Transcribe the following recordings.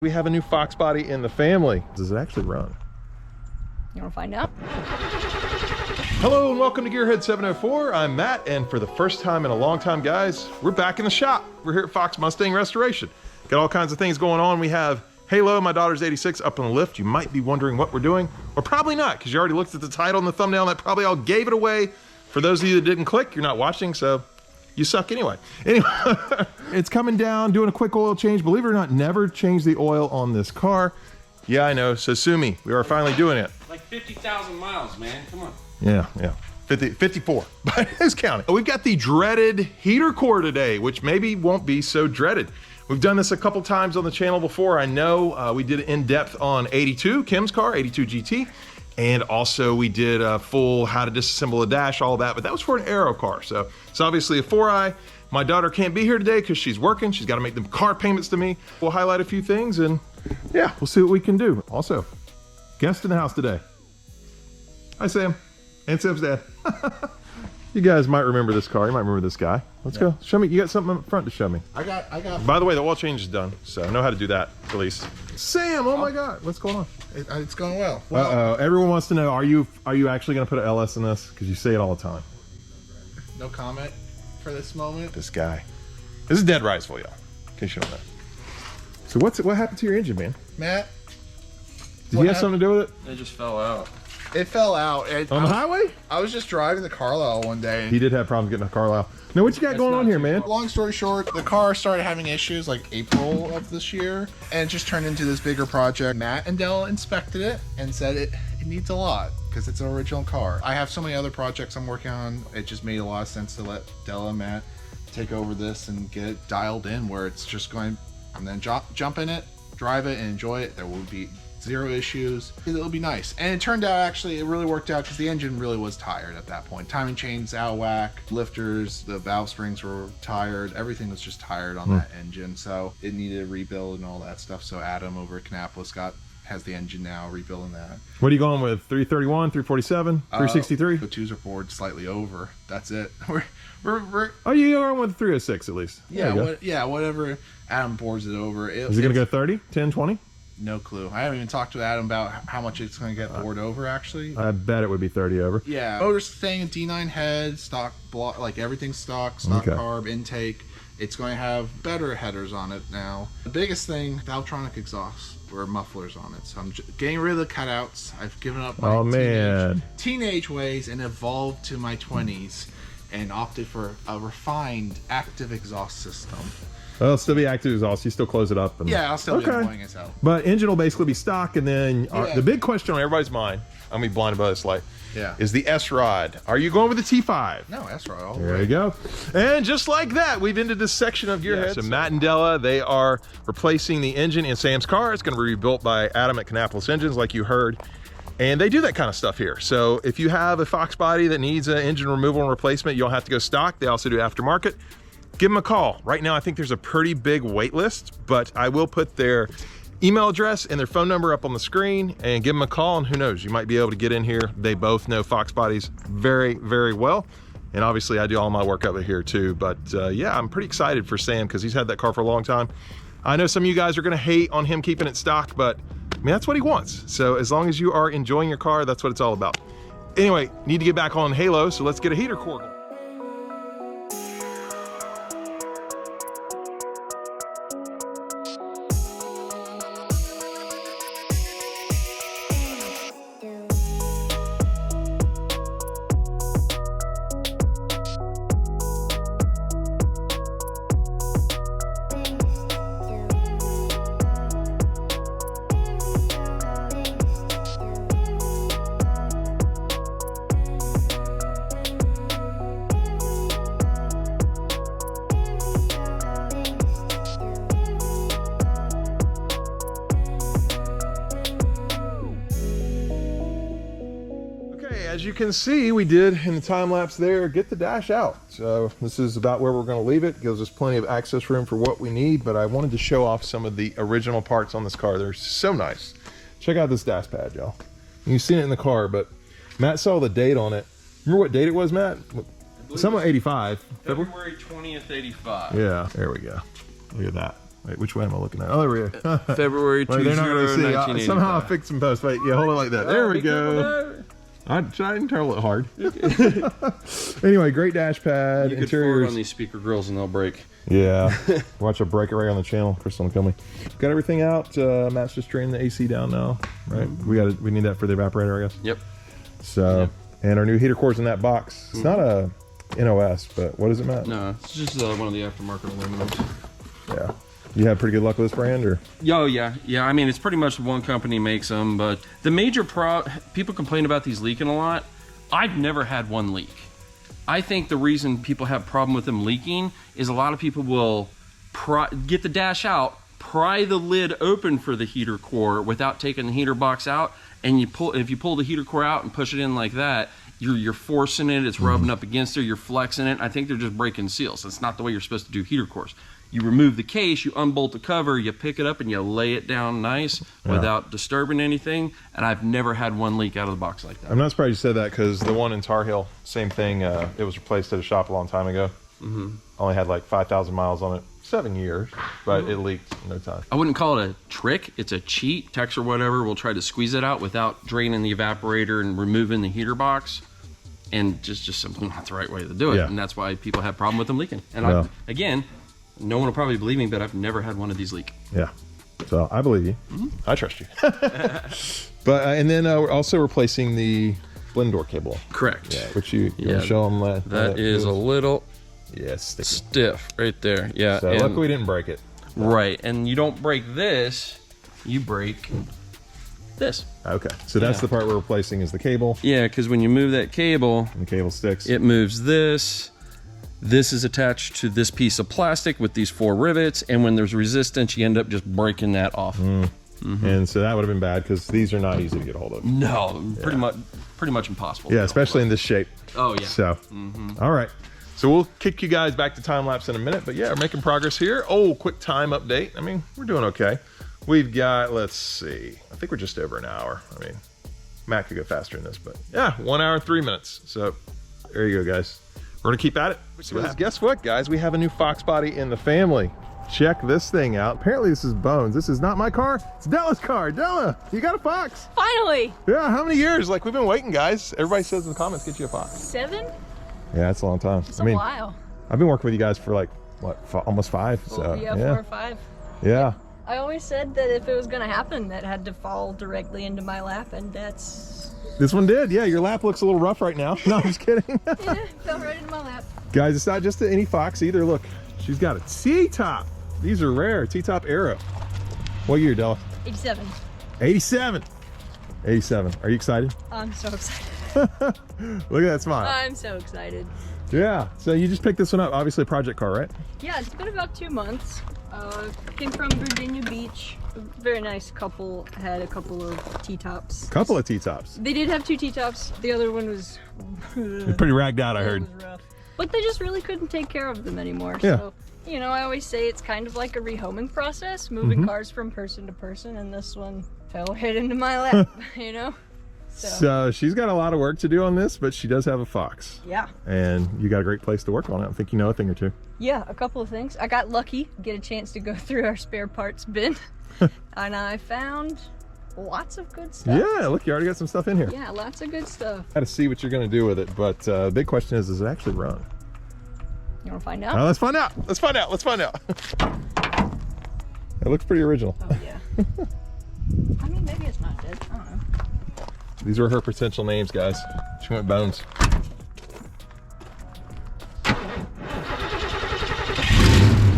We have a new FoxBody in the family. Does it actually run? You want to find out? Hello and welcome to Gearhead 704. I'm Matt, and for the first time in a long time, guys, we're back in the shop. We're here at Fox Mustang Restoration. Got all kinds of things going on. We have Halo, my daughter's 86, up on the lift. You might be wondering what we're doing, or probably not, because you already looked at the title and the thumbnail, and that probably all gave it away. For those of you that didn't click, you're not watching, so you suck anyway. Anyway, it's coming down, doing a quick oil change. Believe it or not, never changed the oil on this car. Yeah, I know, so sue me. We are finally doing it. Like 50,000 miles, man, come on. Yeah. 54, but who's counting? We've got the dreaded heater core today, which maybe won't be so dreaded. We've done this a couple times on the channel before. I know we did in-depth on 82, Kim's car, 82 GT. And also we did a full how to disassemble a dash, all that, but that was for an Aero car. So it's obviously a 4i. My daughter can't be here today because she's working. She's got to make them car payments to me. We'll highlight a few things and yeah, we'll see what we can do. Also, guest in the house today. Hi, Sam. And Sam's dad. You guys might remember this car. You might remember this guy. Let's go. Show me. You got something up front to show me. I got. By the way, the oil change is done, so I know how to do that at least. Sam, oh my God, what's going on? It's going well. Uh-oh, everyone wants to know, are you actually going to put an LS in this? Because you say it all the time. No comment for this moment. This guy. This is dead rice for y'all, in case you don't know. So what happened to your engine, man? Matt? Did you have something to do with it? It just fell out. It fell out. On the highway? I was just driving the Carlisle one day. He did have problems getting a Carlisle. Now, what you got going on here, man? Long story short, the car started having issues like April of this year, and it just turned into this bigger project. Matt and Della inspected it and said it needs a lot because it's an original car. I have so many other projects I'm working on. It just made a lot of sense to let Della and Matt take over this and get it dialed in where it's just going, I'm then jump in it, drive it, and enjoy it. There will be zero issues. It'll be nice. And it turned out, actually, it really worked out because the engine really was tired at that point. Timing chains out of whack, lifters, the valve springs were tired. Everything was just tired on that engine. So it needed a rebuild and all that stuff. So Adam over at Kannapolis has the engine now, rebuilding that. What are you going with? 331, 347, 363? The twos are forward slightly over. That's it. We're Oh, you're going with 306 at least. yeah, whatever Adam boards it over. Is it going to go 30, 10, 20? No clue. I haven't even talked to Adam about how much it's going to get bored over, actually. I bet it would be 30 over. Yeah. Motor's staying at D9 head, stock block, like everything's stock carb, intake. It's going to have better headers on it now. The biggest thing, Valvetronic exhaust or mufflers on it. So I'm getting rid of the cutouts. I've given up my teenage ways and evolved to my 20s and opted for a refined active exhaust system. Well, it'll still be active exhaust. You still close it up. And... Yeah, I'll still be annoying as hell. But engine will basically be stock, and then the big question on everybody's mind, I'm going to be blinded by this light, is the S-Rod. Are you going with the T5? No, S-Rod. There you go. And just like that, we've ended this section of Gearhead. So Matt and Della, they are replacing the engine in Sam's car. It's going to be rebuilt by Adam at Kannapolis Engines, like you heard. And they do that kind of stuff here. So if you have a FoxBody that needs an engine removal and replacement, you don't have to go stock. They also do aftermarket. Give them a call. Right now, I think there's a pretty big wait list, but I will put their email address and their phone number up on the screen and give them a call, and who knows, you might be able to get in here. They both know FoxBodies very, very well. And obviously I do all my work over here too, but yeah, I'm pretty excited for Sam because he's had that car for a long time. I know some of you guys are gonna hate on him keeping it stock, but I mean, that's what he wants. So as long as you are enjoying your car, that's what it's all about. Anyway, need to get back on Halo, so let's get a heater core going. As you can see, we did in the time lapse there get the dash out. So this is about where we're going to leave it. Gives us plenty of access room for what we need, but I wanted to show off some of the original parts on this car. They're so nice. Check out this dash pad, y'all. You've seen it in the car, but Matt saw the date on it. Remember what date it was, Matt? Somewhere 85. February 20th, 85. Yeah, there we go. Look at that. Wait, which way am I looking at? Oh, there we go. February 20, They're not going to see. 1985. Somehow I'll fix some posts. Wait, yeah, hold it like that. There we go. I didn't tell it hard. Anyway, great dash pad. You could forward on these speaker grills and they'll break. Yeah. Watch a break it right on the channel. Kristen will kill me. Got everything out. Matt's just draining the AC down now. Right. We need that for the evaporator, I guess. Yep. So, and our new heater core's in that box. It's not a NOS, but what is it, Matt? No, it's just one of the aftermarket aluminums. Yeah. You had pretty good luck with this brand, or? Oh yeah. I mean, it's pretty much one company makes them, but the major people complain about these leaking a lot. I've never had one leak. I think the reason people have problem with them leaking is a lot of people will get the dash out, pry the lid open for the heater core without taking the heater box out, and if you pull the heater core out and push it in like that, you're forcing it, it's rubbing up against it, you're flexing it. I think they're just breaking seals. That's not the way you're supposed to do heater cores. You remove the case, you unbolt the cover, you pick it up, and you lay it down nice without disturbing anything. And I've never had one leak out of the box like that. I'm not surprised you said that, because the one in Tar Heel, same thing. It was replaced at a shop a long time ago. Only had like 5,000 miles on it. 7 years, but it leaked in no time. I wouldn't call it a trick. It's a cheat. Tex or whatever will try to squeeze it out without draining the evaporator and removing the heater box. And just simply not the right way to do it. Yeah. And that's why people have problem with them leaking. And again, no one will probably believe me, but I've never had one of these leak. Yeah. So I believe you. I trust you. But and then we're also replacing the blend door cable. Correct. Yeah, which you want to show them. That is a little sticky. stiff right there. Yeah. So luckily we didn't break it. Right. And you don't break this, you break this. Okay. So that's the part we're replacing is the cable. Yeah, because when you move that cable, And the cable sticks. it moves this. This is attached to this piece of plastic with these 4 rivets, and when there's resistance, you end up just breaking that off. And so that would have been bad, because these are not easy to get a hold of. No, pretty much impossible. Yeah, especially in this shape. Oh yeah. So, all right. So we'll kick you guys back to time lapse in a minute, but yeah, we're making progress here. Oh, quick time update. I mean, we're doing okay. We've got, let's see, I think we're just over an hour. I mean, Matt could go faster than this, but yeah, 1 hour and 3 minutes. So there you go, guys. We're gonna keep at it. Because guess what, guys? We have a new FoxBody in the family. Check this thing out. Apparently this is Bones. This is not my car, it's Della's car. Della, you got a Fox. Finally! Yeah, how many years? Like, we've been waiting, guys. Everybody says in the comments, get you a Fox. 7? Yeah, that's a long time. It's a while. I've been working with you guys for like, what, almost 5. So Yeah, 4 or 5. Yeah. I always said that if it was gonna happen, that had to fall directly into my lap, and that's... This one did. Yeah, your lap looks a little rough right now. No, I'm just kidding. Yeah, fell right into my lap. Guys, it's not just any Fox either. Look, she's got a T-top. These are rare. T-top Aero. What year, Della? 87. 87. 87. Are you excited? I'm so excited. Look at that smile. I'm so excited. Yeah. So you just picked this one up. Obviously a project car, right? Yeah, it's been about 2 months. Came from Virginia Beach. Very nice couple. Had a couple of T-tops. Couple of T-tops. They did have 2 T-tops. The other one was pretty ragged out, I heard. It was rough. But they just really couldn't take care of them anymore. Yeah. So, you know, I always say it's kind of like a rehoming process, moving cars from person to person, and this one fell right into my lap, you know? So she's got a lot of work to do on this, but she does have a Fox. Yeah. And you got a great place to work on it. I think you know a thing or two. Yeah, a couple of things. I got lucky, get a chance to go through our spare parts bin, and I found lots of good stuff. Yeah, look, you already got some stuff in here. Yeah, lots of good stuff. Got to see what you're going to do with it, but the big question is, does it actually run? You want to find out? Let's find out. Let's find out. Let's find out. It looks pretty original. Oh, yeah. I mean, maybe it's not dead. I don't know. These were her potential names, guys. She went Bones.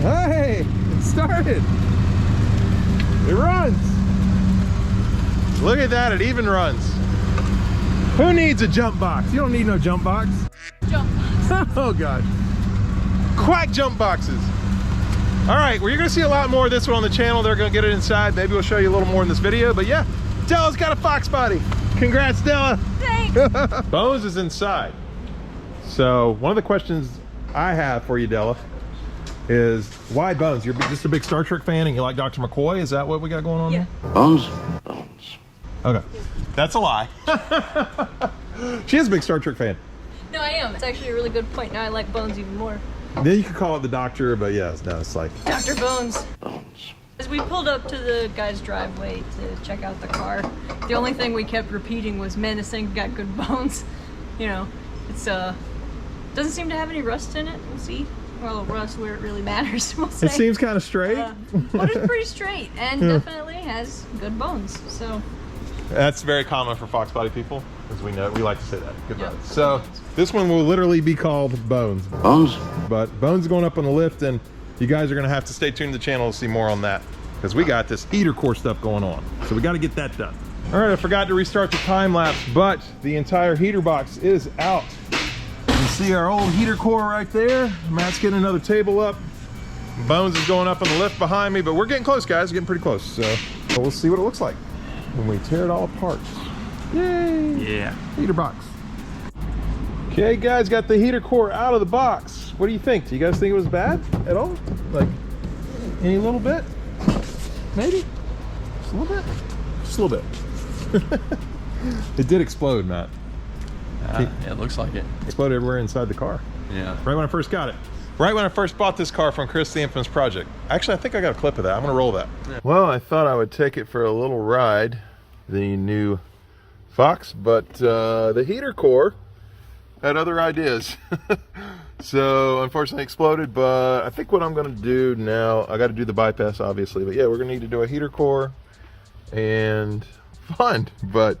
Hey, it started. It runs. Look at that, it even runs. Who needs a jump box? You don't need no jump box. Jump box. Oh God. Quack jump boxes. All right, well, you're gonna see a lot more of this one on the channel. They're gonna get it inside. Maybe we'll show you a little more in this video, but yeah, Della's got a FoxBody. Congrats, Della. Thanks. Bones is inside. So one of the questions I have for you, Della, is why Bones? You're just a big Star Trek fan and you like Dr. McCoy? Is that what we got going on Yeah. here? Bones? Bones. Okay. That's a lie. She is a big Star Trek fan. No, I am. It's actually a really good point. Now I like Bones even more. Then you could call it the doctor, but yeah, no, it's like Dr. Bones. As we pulled up to the guy's driveway to check out the car, the only thing we kept repeating was, man, this thing got good bones. You know, it's doesn't seem to have any rust in it. We'll see. Well, rust where it really matters. We'll say. It seems kind of straight. But it's pretty straight and definitely has good bones. So that's very common for FoxBody people, as we know. We like to say that. Good bones. So this one will literally be called Bones. Bones? But Bones is going up on the lift, and you guys are going to have to stay tuned to the channel to see more on that, because we got this heater core stuff going on. So we got to get that done. All right, I forgot to restart the time lapse, but the entire heater box is out. You see our old heater core right there. Matt's getting another table up. Bones is going up on the lift behind me, but we're getting close, guys. We're getting pretty close. So we'll see what it looks like when we tear it all apart. Yay! Yeah. Heater box. Okay, guys, got the heater core out of the box. What do you think? Do you guys think it was bad at all? Like, any little bit? Maybe? Just a little bit? Just a little bit. It did explode, Matt. It looks like it. Exploded everywhere inside the car. Yeah. Right when I first got it. Right when I first bought this car from Chris, the Infamous Project. Actually, I think I got a clip of that. I'm gonna roll that. Yeah. Well, I thought I would take it for a little ride, the new Fox, but the heater core had other ideas. So unfortunately exploded, but I think what I'm gonna do now, I gotta do the bypass obviously, but yeah, we're gonna need to do a heater core and fun. But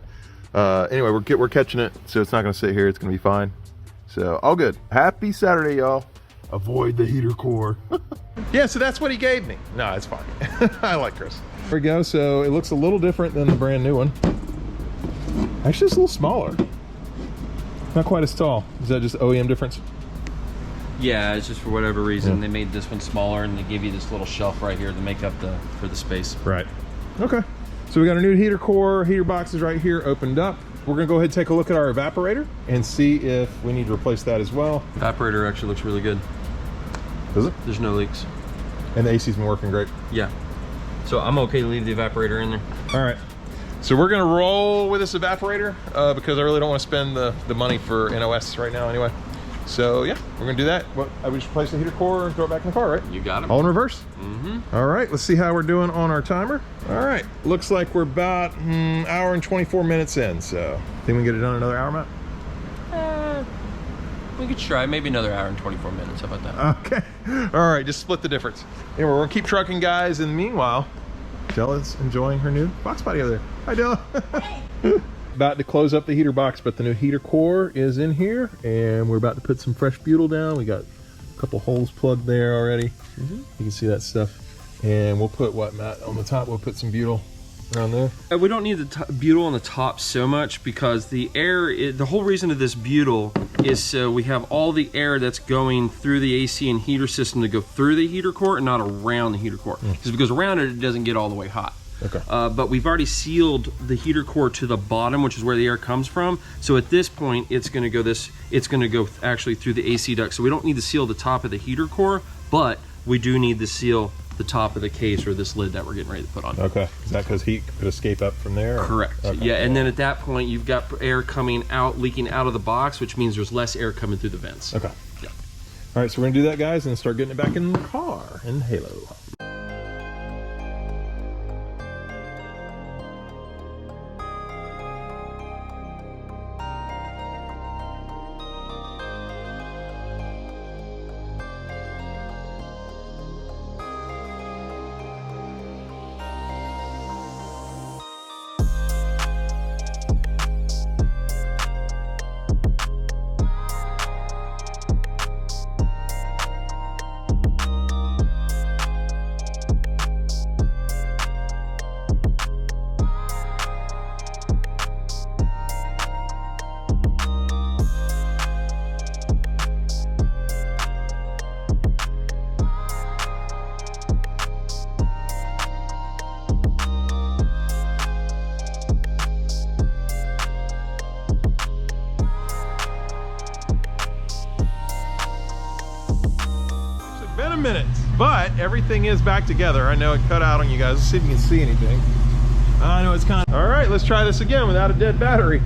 anyway, we're catching it, so it's not gonna sit here, it's gonna be fine. So all good. Happy Saturday, y'all. Avoid the heater core. Yeah, so that's what he gave me. No, it's fine. I like Chris. There we go. So it looks a little different than the brand new one. Actually, it's a little smaller. Not quite as tall. Is that just OEM difference? Yeah, it's just for whatever reason they made this one smaller, and they give you this little shelf right here to make up for the space. Right. Okay. So we got a new heater core. Heater box is right here, opened up. We're gonna go ahead and take a look at our evaporator and see if we need to replace that as well. Evaporator actually looks really good. Does it? There's no leaks. And the AC's been working great. Yeah. So I'm okay to leave the evaporator in there. All right. So we're gonna roll with this evaporator because I really don't want to spend the money for NOS right now anyway. So yeah, we're gonna do that. I would just replace the heater core and throw it back in the car, right? You got it. All in reverse? Mm-hmm. All right, let's see how we're doing on our timer. All right, looks like we're about an hour and 24 minutes in, so think we can get it done in another hour, Matt? We could try maybe another hour and 24 minutes. How about that? Okay. All right, just split the difference. Anyway, we're gonna keep trucking, guys, and meanwhile, Della's enjoying her new FoxBody over there. Hi, Della. Hey. About to close up the heater box, but the new heater core is in here, and we're about to put some fresh butyl down. We got a couple holes plugged there already. You can see that stuff. And we'll put what, Matt, on the top? We'll put some butyl around there. We don't need the butyl on the top so much, because the whole reason of this butyl is so we have all the air that's going through the AC and heater system to go through the heater core and not around the heater core. Because if it goes around it doesn't get all the way hot. Okay. But we've already sealed the heater core to the bottom, which is where the air comes from. So at this point, it's going to go actually through the AC duct. So we don't need to seal the top of the heater core, but we do need to seal the top of the case or this lid that we're getting ready to put on. Okay. Is that because heat could escape up from there? Or? Correct. Okay. Yeah, and then at that point, you've got air coming out, leaking out of the box, which means there's less air coming through the vents. Okay. Yeah. All right, so we're going to do that, guys, and start getting it back in the car in Halo. Been a minute, but everything is back together. I know it cut out on you guys. Let's see if you can see anything. I know it's kind of... All right, let's try this again without a dead battery.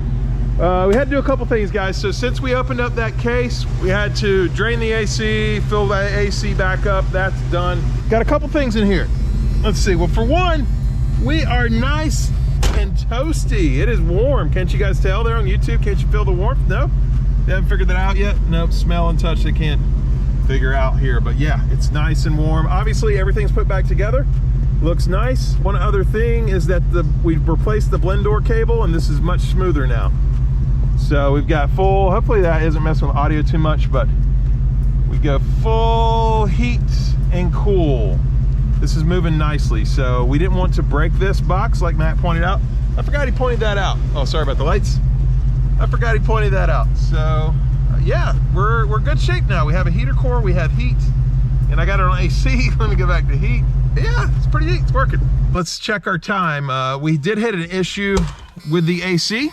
We had to do a couple things, guys. So since we opened up that case, we had to drain the AC, fill that AC back up. That's done. Got a couple things in here. Let's see. Well, for one, we are nice and toasty. It is warm. Can't you guys tell there on YouTube? Can't you feel the warmth? No? They haven't figured that out yet? Nope. Smell and touch they can't figure out here. But yeah, it's nice and warm. Obviously, everything's put back together. Looks nice. One other thing is that we've replaced the blend door cable, and this is much smoother now. So we've got full, hopefully that isn't messing with audio too much, but we go full heat and cool. This is moving nicely. So we didn't want to break this box like Matt pointed out. I forgot he pointed that out. Oh, sorry about the lights. I forgot he pointed that out. So yeah, we're good shape now. We have a heater core, we have heat, and I got it on AC. Let me go back to heat. Yeah, it's pretty neat, it's working. Let's check our time. We did hit an issue with the AC.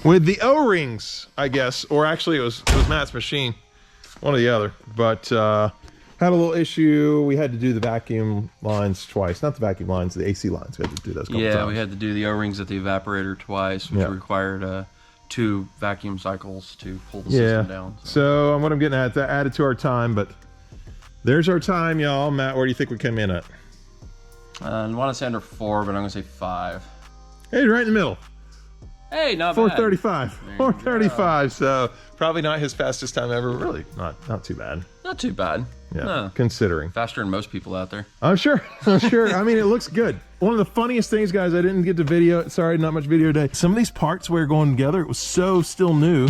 With the O-rings, I guess, or actually it was Matt's machine, one or the other. But had a little issue. We had to do the vacuum lines twice. Not the vacuum lines, the AC lines. We had to do those a couple times. We had to do the O-rings at the evaporator twice, which required 2 vacuum cycles to pull the system down. So what I'm getting at, that added to our time, but there's our time, y'all. Matt, where do you think we came in at? I want to say under 4, but I'm going to say 5. Hey, right in the middle. Hey, not 4:35. bad. 4:35. So probably not his fastest time ever. Really, not too bad. Not too bad. Yeah, no. Considering. Faster than most people out there. I'm sure. I'm sure. I mean, it looks good. One of the funniest things, guys, I didn't get to video. Sorry, not much video today. Some of these parts we were going together, it was so still new.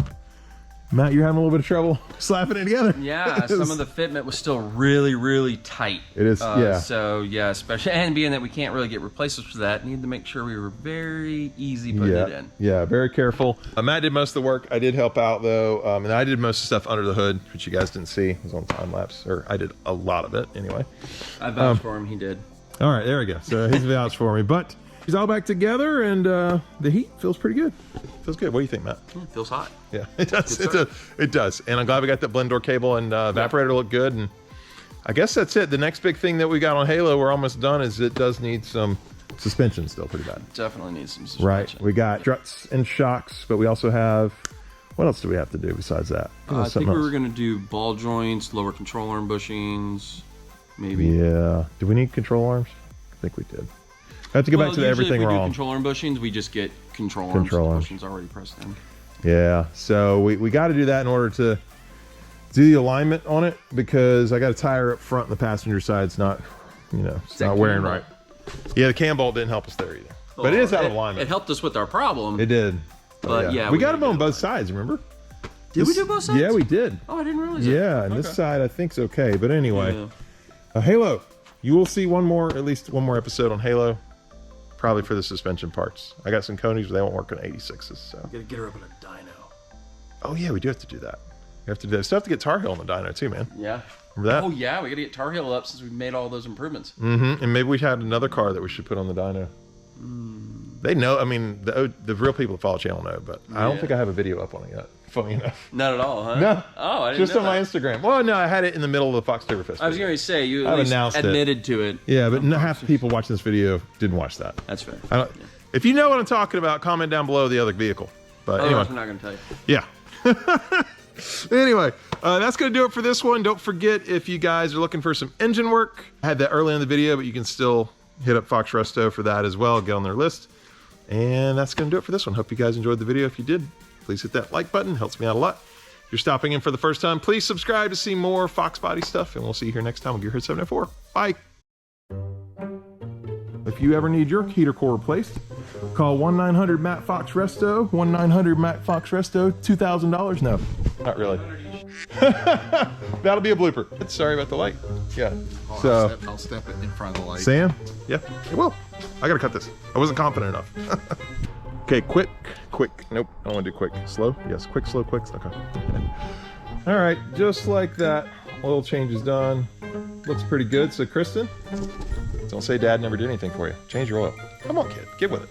Matt, you're having a little bit of trouble slapping it together. Yeah, some of the fitment was still really, really tight. It is, yeah. So, yeah, especially, and being that we can't really get replacements for that, needed to make sure we were very easy putting it in. Yeah, very careful. Matt did most of the work. I did help out, though, and I did most of the stuff under the hood, which you guys didn't see. It was on time lapse, or I did a lot of it, anyway. I vouched for him, he did. All right, there we go. So he's vouched for me, but he's all back together, and the heat feels pretty good. Feels good. What do you think, Matt? It feels hot. Yeah, it does. It does. And I'm glad we got that blend door cable and evaporator look good. And I guess that's it. The next big thing that we got on Halo, we're almost done, is it does need some suspension still pretty bad. Definitely needs some suspension. Right. We got struts and shocks, but we also have, what else do we have to do besides that? I think we were going to do ball joints, lower control arm bushings, maybe. Yeah. Do we need control arms? I think we did. I have to go back to the everything if we wrong. Do control arm bushings, we just get control arms. Bushings already pressed in. Yeah, so we got to do that in order to do the alignment on it, because I got a tire up front on the passenger side. It's not, it's not wearing right. Yeah, the cam bolt didn't help us there either. But it is out of alignment. It helped us with our problem. It did. But yeah, we got them on both sides, remember? Did we do both sides? Yeah, we did. Oh, I didn't realize that. Yeah, and this side I think's okay. But anyway, Halo. You will see at least one more episode on Halo. Probably for the suspension parts. I got some Coney's, but they won't work on 86s. So we gotta get her up in a dyno. Oh yeah, we do have to do that. We have to do that. Still have to get Tar Heel on the dyno too, man. Yeah. Remember that? Oh yeah, we gotta get Tar Heel up since we've made all those improvements. Mm-hmm. And maybe we had another car that we should put on the dyno. They know. I mean, the real people that follow the channel know, but I don't think I have a video up on it yet. Funny enough. Not at all, huh? No. Oh, I didn't just on my Instagram. Well, no, I had it in the middle of the Foxtoberfest. I was going to say, you at least admitted to it. Yeah, but half the people watching this video didn't watch that. That's fair. If you know what I'm talking about, comment down below the other vehicle. But anyway, I'm not going to tell you. Yeah. Anyway, that's going to do it for this one. Don't forget, if you guys are looking for some engine work, I had that early in the video, but you can still hit up Fox Resto for that as well. Get on their list. And that's going to do it for this one. Hope you guys enjoyed the video. If you did, please hit that like button. Helps me out a lot. If you're stopping in for the first time, please subscribe to see more FoxBody stuff. And we'll see you here next time with Gearhead 704. Bye. If you ever need your heater core replaced, call 1-900-MATT-FOX-RESTO, 1-900-MATT-FOX-RESTO, $2,000. No, not really. That'll be a blooper. Sorry about the light. Yeah. So I'll step it in front of the light. Sam? Yeah, it will. I gotta cut this. I wasn't confident enough. Okay, quick. Nope, I don't want to do quick. Slow? Yes, quick, slow, quick. Okay. All right, just like that. Oil change is done. Looks pretty good. So, Kristen, don't say Dad never did anything for you. Change your oil. Come on, kid. Get with it.